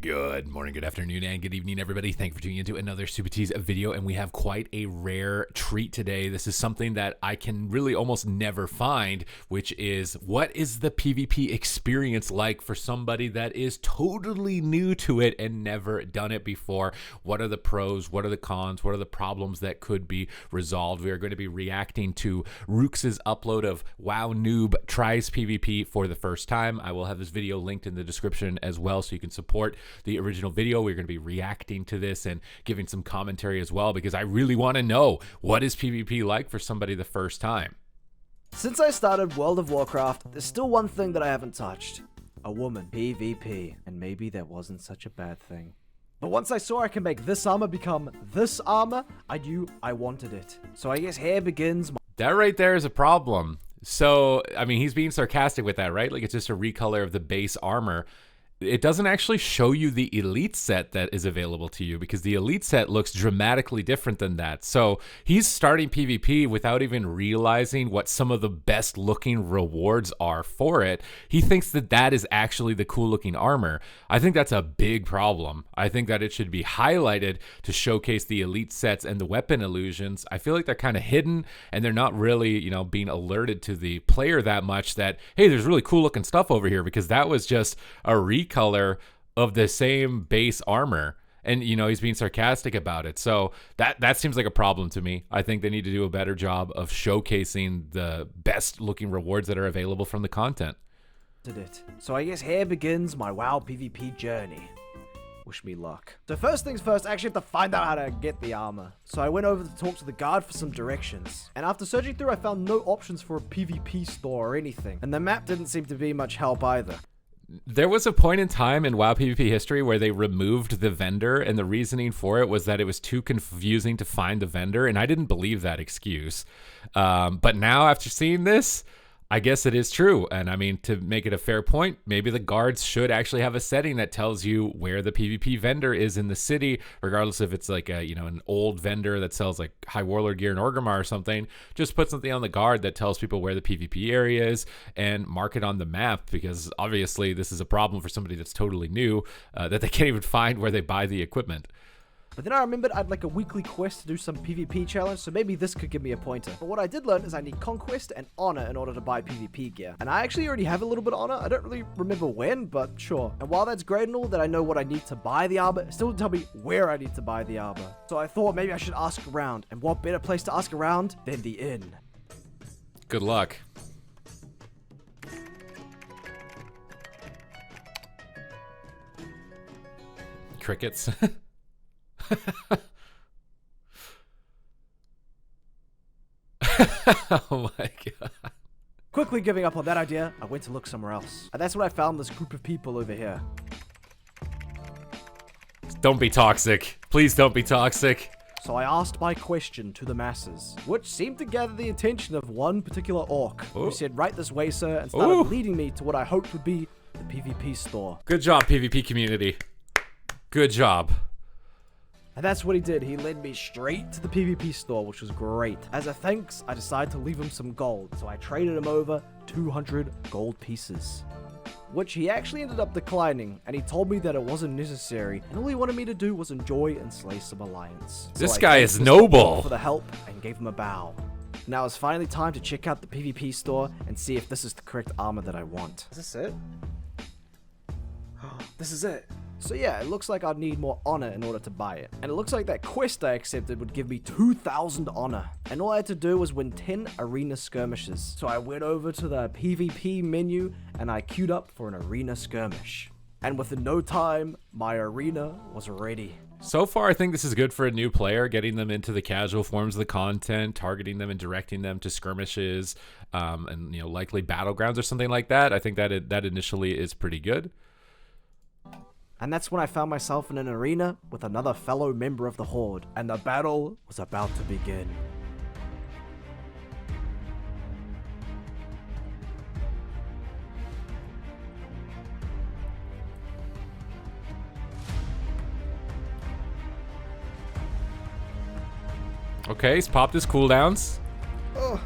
Good morning, good afternoon, and good evening, everybody. Thank you for tuning into another Super Tease video, and we have quite a rare treat today. This is something that I can really almost never find, which is what is the PvP experience like for somebody that is totally new to it and never done it before? What are the pros? What are the cons? What are the problems that could be resolved? We are going to be reacting to Roox's upload of WoW Noob Tries PvP for the first time. I will have this video linked in the description as well, so you can support the original video. We're going to be reacting to this and giving some commentary as well, because I really want to know, what is PvP like for somebody the first time? Since I started World of Warcraft, there's still one thing that I haven't touched. A woman. PvP. And maybe that wasn't such a bad thing. But once I saw I can make this armor become this armor, I knew I wanted it. So I guess here begins my... That right there is a problem. So, I mean, he's being sarcastic with that, right? Like, it's just a recolor of the base armor. It doesn't actually show you the elite set that is available to you, because the elite set looks dramatically different than that. So he's starting PvP without even realizing what some of the best looking rewards are for it. He thinks that that is actually the cool looking armor. I think that's a big problem. I think that it should be highlighted to showcase the elite sets and the weapon illusions. I feel like they're kind of hidden, and they're not really, you know, being alerted to the player that much that, hey, there's really cool looking stuff over here, because that was just a color of the same base armor. And, you know, he's being sarcastic about it. So that seems like a problem to me. I think they need to do a better job of showcasing the best looking rewards that are available from the content. So I guess here begins my WoW PvP journey. Wish me luck. So first things first, I actually have to find out how to get the armor. So I went over to talk to the guard for some directions. And after searching through, I found no options for a PvP store or anything. And the map didn't seem to be much help either. There was a point in time in WoW PvP history where they removed the vendor, and the reasoning for it was that it was too confusing to find the vendor, and I didn't believe that excuse. But now, after seeing this, I guess it is true. And I mean, to make it a fair point, maybe the guards should actually have a setting that tells you where the PvP vendor is in the city, regardless if it's like a, you know, an old vendor that sells like High Warlord gear in Orgrimmar or something. Just put something on the guard that tells people where the PvP area is and mark it on the map, because obviously this is a problem for somebody that's totally new, that they can't even find where they buy the equipment. But then I remembered I'd like a weekly quest to do some PvP challenge, so maybe this could give me a pointer. But what I did learn is I need Conquest and Honor in order to buy PvP gear. And I actually already have a little bit of Honor. I don't really remember when, but sure. And while that's great and all that I know what I need to buy the armor, it still didn't tell me where I need to buy the armor. So I thought maybe I should ask around. And what better place to ask around than the inn? Good luck. Crickets. Oh my god. Quickly giving up on that idea, I went to look somewhere else. And that's when I found this group of people over here. Don't be toxic. Please don't be toxic. So I asked my question to the masses, which seemed to gather the attention of one particular orc, who said, "Right this way, sir," and started leading me to what I hoped would be the PvP store. Good job, PvP community. Good job. And that's what he did. He led me straight to the PvP store, which was great. As a thanks, I decided to leave him some gold, so I traded him over 200 gold pieces, which he actually ended up declining, and he told me that it wasn't necessary, and all he wanted me to do was enjoy and slay some alliance. This guy is noble. For the help, and gave him a bow. Now it's finally time to check out the PvP store and see if this is the correct armor that I want. Is this it? This is it. So yeah, it looks like I'd need more honor in order to buy it. And it looks like that quest I accepted would give me 2,000 honor. And all I had to do was win 10 arena skirmishes. So I went over to the PvP menu and I queued up for an arena skirmish. And within no time, my arena was ready. So far, I think this is good for a new player, getting them into the casual forms of the content, targeting them and directing them to skirmishes, and, you know, likely battlegrounds or something like that. I think that that initially is pretty good. And that's when I found myself in an arena with another fellow member of the Horde, and the battle was about to begin. Okay, he's popped his cooldowns. Oh.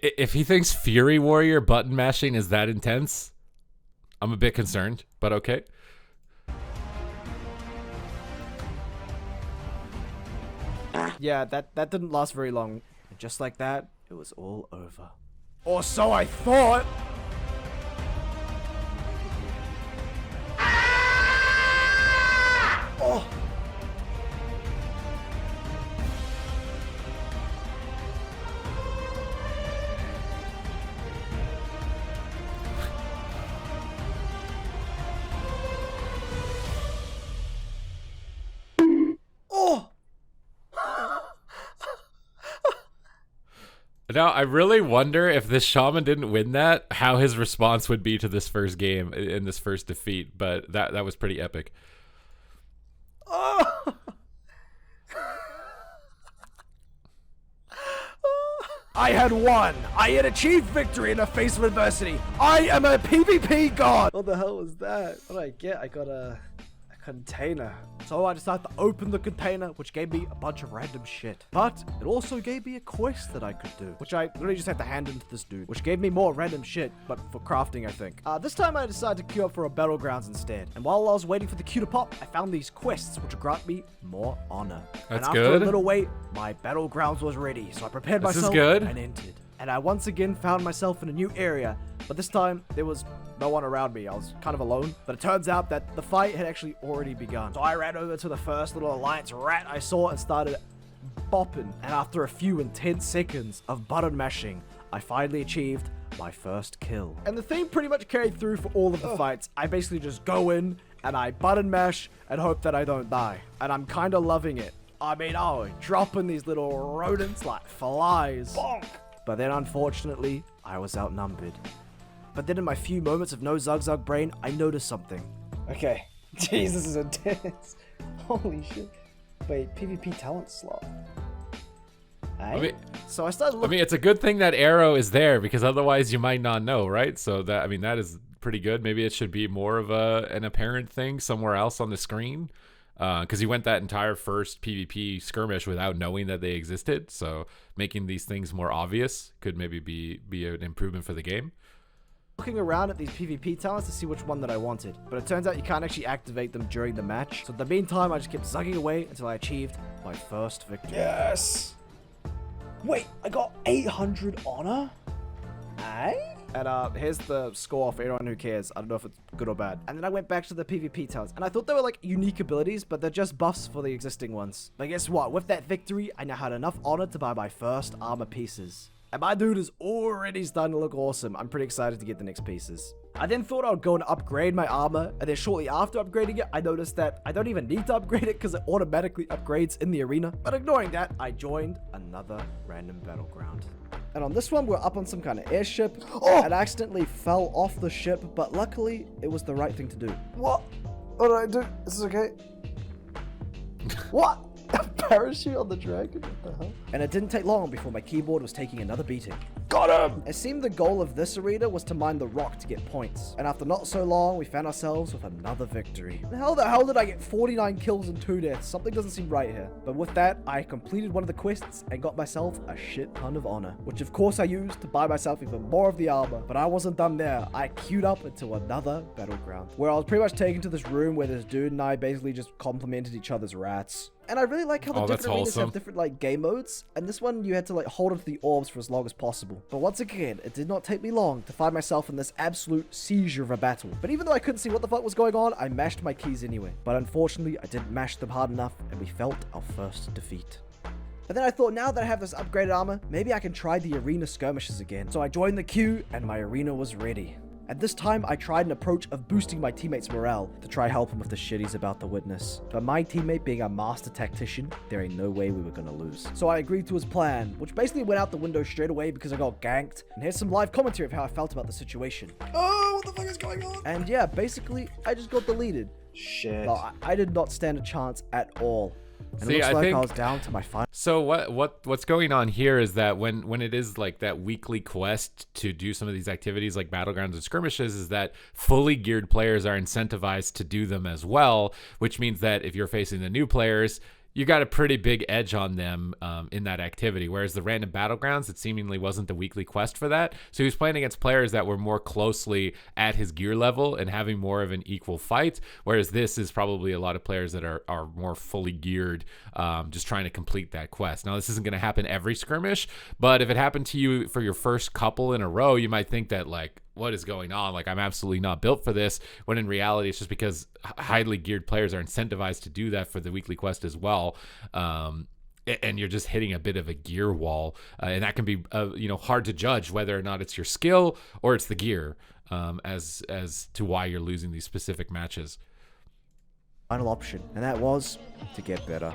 If he thinks Fury Warrior button mashing is that intense, I'm a bit concerned, but okay. Yeah, that didn't last very long. And just like that, it was all over. Or so I thought! Oh! Oh! Now, I really wonder if this shaman didn't win that, how his response would be to this first game in this first defeat. But that was pretty epic. Oh! I had won. I had achieved victory in the face of adversity. I am a PvP god. What the hell was that? What did I get? I got a container. So I decided to open the container, which gave me a bunch of random shit. But it also gave me a quest that I could do, which I literally just had to hand into this dude, which gave me more random shit, but for crafting, I think. This time I decided to queue up for a Battlegrounds instead. And while I was waiting for the queue to pop, I found these quests, which would grant me more honor. That's and after good. a little wait, my Battlegrounds was ready, so I prepared This is myself good. and entered. And I once again found myself in a new area, but this time there was no one around me. I was kind of alone, but it turns out that the fight had actually already begun. So I ran over to the first little alliance rat I saw and started bopping. And after a few intense seconds of button mashing, I finally achieved my first kill. And the theme pretty much carried through for all of the fights. I basically just go in and I button mash and hope that I don't die. And I'm kind of loving it. I mean, dropping these little rodents like flies. Bonk. But then, unfortunately, I was outnumbered. But then in my few moments of no Zug brain, I noticed something. Okay. Jeez, this is intense. Holy shit. Wait, PvP talent slot. Hey? So I started looking. It's a good thing that arrow is there, because otherwise you might not know, right? So that is pretty good. Maybe it should be more of an apparent thing somewhere else on the screen. Because he went that entire first PvP skirmish without knowing that they existed. So making these things more obvious could maybe be an improvement for the game. Looking around at these PvP talents to see which one that I wanted. But it turns out you can't actually activate them during the match. So in the meantime, I just kept zugging away until I achieved my first victory. Yes! Wait, I got 800 honor? Aye? And here's the score for anyone who cares. I don't know if it's good or bad. And then I went back to the PvP talents. And I thought they were like unique abilities, but they're just buffs for the existing ones. But guess what? With that victory, I now had enough honor to buy my first armor pieces. And my dude is already starting to look awesome. I'm pretty excited to get the next pieces. I then thought I would go and upgrade my armor, and then shortly after upgrading it, I noticed that I don't even need to upgrade it because it automatically upgrades in the arena. But ignoring that, I joined another random battleground. And on this one, we're up on some kind of airship. Oh! And I accidentally fell off the ship, but luckily, it was the right thing to do. What? What did I do? Is this okay? What? A parachute on the dragon? What the hell? And it didn't take long before my keyboard was taking another beating. Got him! It seemed the goal of this arena was to mine the rock to get points. And after not so long, we found ourselves with another victory. How the hell did I get 49 kills and 2 deaths? Something doesn't seem right here. But with that, I completed one of the quests and got myself a shit ton of honor. Which of course I used to buy myself even more of the armor. But I wasn't done there. I queued up into another battleground. Where I was pretty much taken to this room where this dude and I basically just complimented each other's rats. And I really like how the different arenas have different like game modes, and this one you had to like hold onto the orbs for as long as possible. But once again, it did not take me long to find myself in this absolute seizure of a battle. But even though I couldn't see what the fuck was going on, I mashed my keys anyway. But unfortunately, I didn't mash them hard enough, and we felt our first defeat. But then I thought, now that I have this upgraded armor, maybe I can try the arena skirmishes again. So I joined the queue, and my arena was ready. At this time, I tried an approach of boosting my teammate's morale to try help him with the shit he's about to witness. But my teammate being a master tactician, there ain't no way we were gonna lose. So I agreed to his plan, which basically went out the window straight away because I got ganked. And here's some live commentary of how I felt about the situation. Oh, what the fuck is going on? And yeah, basically, I just got deleted. Shit. No, I did not stand a chance at all. And See, it looks I like think I was down to my final. So what's going on here is that when it is like that weekly quest to do some of these activities like battlegrounds and skirmishes, is that fully geared players are incentivized to do them as well, which means that if you're facing the new players, you got a pretty big edge on them in that activity. Whereas the random battlegrounds, it seemingly wasn't the weekly quest for that. So he was playing against players that were more closely at his gear level and having more of an equal fight. Whereas this is probably a lot of players that are more fully geared, just trying to complete that quest. Now, this isn't going to happen every skirmish, but if it happened to you for your first couple in a row, you might think that, like, what is going on? Like, I'm absolutely not built for this, when in reality, it's just because highly geared players are incentivized to do that for the weekly quest as well. And you're just hitting a bit of a gear wall, and that can be hard to judge whether or not it's your skill or it's the gear, as to why you're losing these specific matches. Final option, and that was to get better.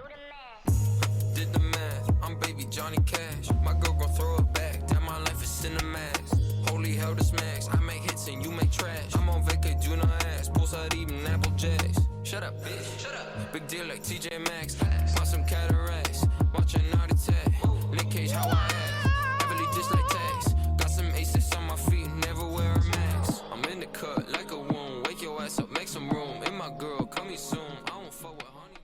Did the math, I'm baby Johnny Cash. My girl gon' throw it back. Damn, my life is cinemax. Holy hell, this max. I make hits and you make trash. I'm on vacay, do not ask. Poolside eating Apple Jacks. Shut up, bitch. Shut up. Big deal like TJ Maxx. Want some cataracts. Watch a naughty tag. Nick Cage, how I act. Heavily just like tags. Got some aces on my feet. Never wear a mask. I'm in the cut like a wound. Wake your ass up, make some room. And my girl, coming soon. I don't fuck with honey.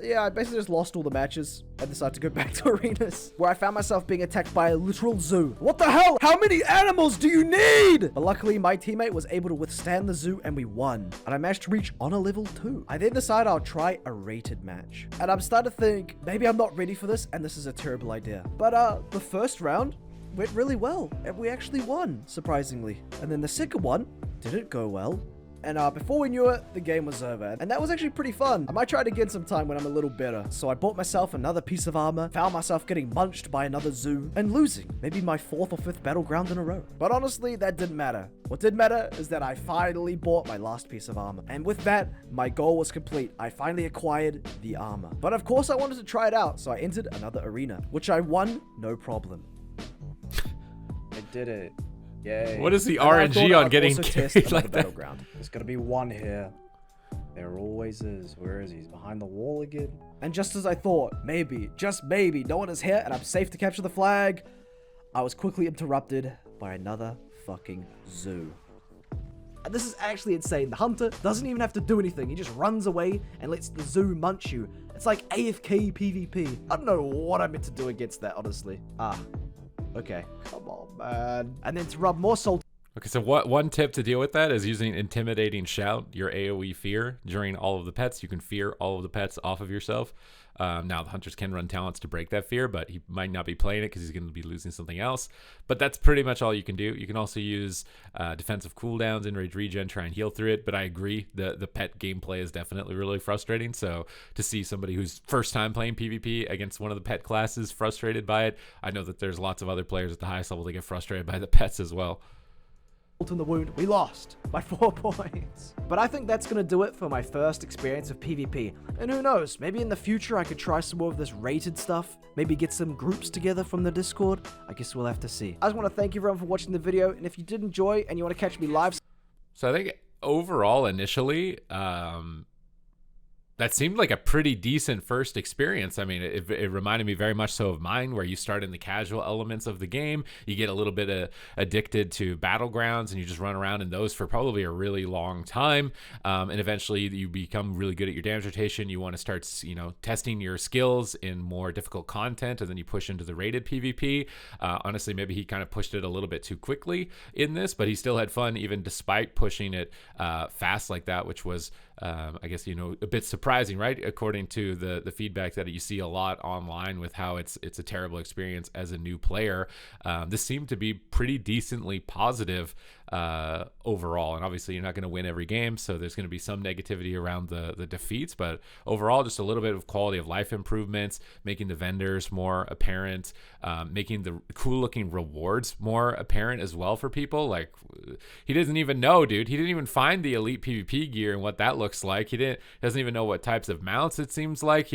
Yeah, I basically just lost all the matches and decided to go back to arenas, where I found myself being attacked by a literal zoo. What the hell? How many animals do you need? But luckily, my teammate was able to withstand the zoo and we won. And I managed to reach honor level 2. I then decided I'll try a rated match. And I'm starting to think, maybe I'm not ready for this and this is a terrible idea. But the first round went really well and we actually won, surprisingly. And then the second one didn't go well. And before we knew it, the game was over. And that was actually pretty fun. I might try it again sometime when I'm a little better. So I bought myself another piece of armor, found myself getting munched by another zoo, and losing maybe my 4th or 5th battleground in a row. But honestly, that didn't matter. What did matter is that I finally bought my last piece of armor. And with that, my goal was complete. I finally acquired the armor. But of course, I wanted to try it out, so I entered another arena, which I won no problem. I did it. Yay. What is the RNG on getting carried like that? Battleground. There's gotta be one here. There always is. Where is he? He's behind the wall again. And just as I thought, maybe, just maybe, no one is here and I'm safe to capture the flag, I was quickly interrupted by another fucking zoo. And this is actually insane. The hunter doesn't even have to do anything. He just runs away and lets the zoo munch you. It's like AFK PvP. I don't know what I meant to do against that, honestly. Okay. Come on, man. And then to rub more salt. Okay, so one tip to deal with that is using Intimidating Shout, your AoE fear, during all of the pets. You can fear all of the pets off of yourself. Now, the hunters can run talents to break that fear, but he might not be playing it because he's going to be losing something else. But that's pretty much all you can do. You can also use defensive cooldowns, enrage regen, try and heal through it. But I agree, the pet gameplay is definitely really frustrating. So to see somebody who's first time playing PvP against one of the pet classes frustrated by it, I know that there's lots of other players at the highest level that get frustrated by the pets as well. In the wound, we lost by 4 points. But I think that's going to do it for my first experience of PvP. And who knows, maybe in the future I could try some more of this rated stuff. Maybe get some groups together from the Discord. I guess we'll have to see. I just want to thank everyone for watching the video. And if you did enjoy and you want to catch me live. So I think overall, initially, that seemed like a pretty decent first experience. I mean, it reminded me very much so of mine, where you start in the casual elements of the game. You get a little bit addicted to Battlegrounds, and you just run around in those for probably a really long time. And eventually you become really good at your damage rotation. You want to start, testing your skills in more difficult content, and then you push into the rated PvP. Honestly, maybe he kind of pushed it a little bit too quickly in this, but he still had fun even despite pushing it fast like that, which was, I guess, a bit surprising, right? According to the feedback that you see a lot online with how it's a terrible experience as a new player. This seemed to be pretty decently positive overall. And obviously you're not going to win every game, so there's going to be some negativity around the defeats, but overall just a little bit of quality of life improvements, making the vendors more apparent, making the cool looking rewards more apparent as well for people. Like, he doesn't even know, dude. He didn't even find the elite PvP gear and what that looks like. He doesn't even know what types of mounts it seems like.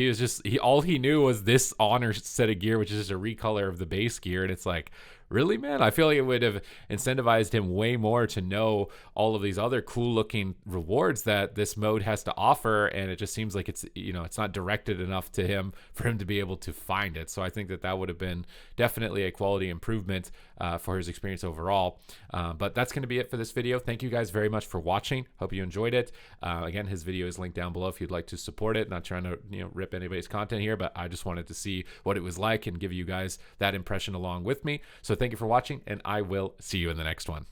All he knew was this honor set of gear, which is just a recolor of the base gear. And it's like, Really, man? I feel like it would have incentivized him way more to know all of these other cool looking rewards that this mode has to offer, and it just seems like it's, you know, it's not directed enough to him for him to be able to find it. So I think that would have been definitely a quality improvement for his experience overall. But that's going to be it for this video. Thank you guys very much for watching. Hope you enjoyed it. Again, his video is linked down below if you'd like to support it. Not trying to, you know, rip anybody's content here, but I just wanted to see what it was like and give you guys that impression along with me. So thank you for watching, and I will see you in the next one.